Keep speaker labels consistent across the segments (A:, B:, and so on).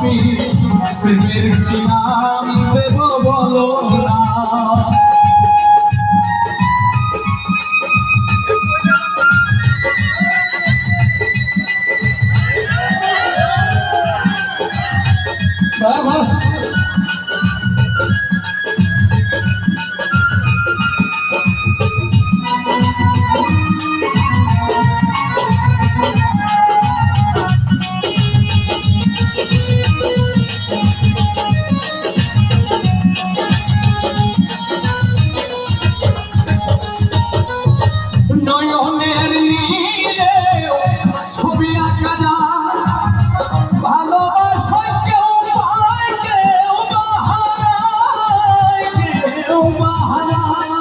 A: আমি প্রেমের কি নাম দেব বলো না। নয়নের নীরে ছবি আঁকা যায়, ভালোবাসা কেউ পায় কেউ বাহারায়, কেউ বাহারায়।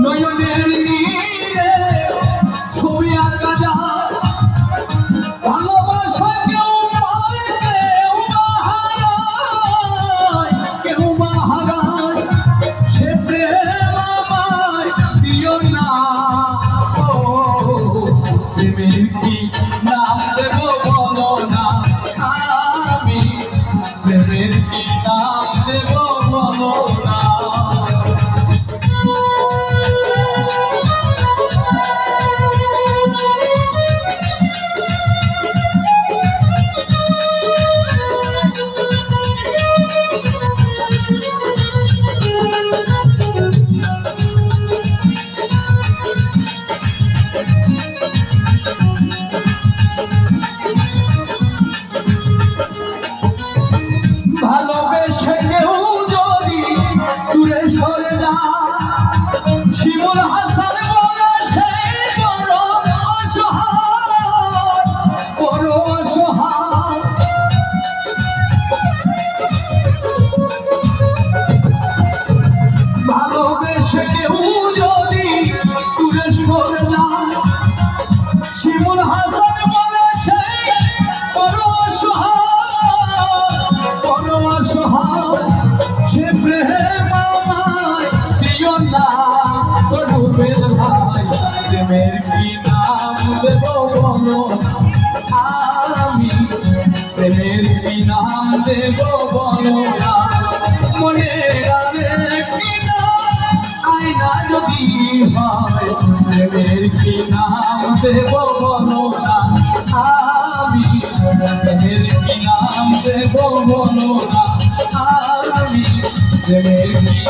A: নয়নের নীরে ছবি আঁকা যায়, ভালোবাসা কেউ পায় কেউ বাহারায়, কেউ বাহারায়। সে প্রেম আমায় দিও না, ও প্রেমের কি নাম দেব বলো না। আমি প্রেমের কি নাম দেব বলো না। ভালোবেসে কেউ যদি দূরে সরে যায়, শিমুল হাসান বলে সেই বড় অসহায়, বড় অসহায়। ভালোবেসে কেউ যদি দূরে সরে যায়, শিমুল হাসান বলে সেই বড় অসহায়, বড় অসহায়। সে প্রেম আমায় দিও না, রূপের ভাই প্রেমের কি নাম দেব বলো। আমি প্রেমের কি নাম দেব বলো না। মনের আরেকটি নাম আয়না যদি হয়, প্রেমের কি নাম দেব বলো না। আমি প্রেমের কি নাম দেব বলো না। আমি প্রেমের কি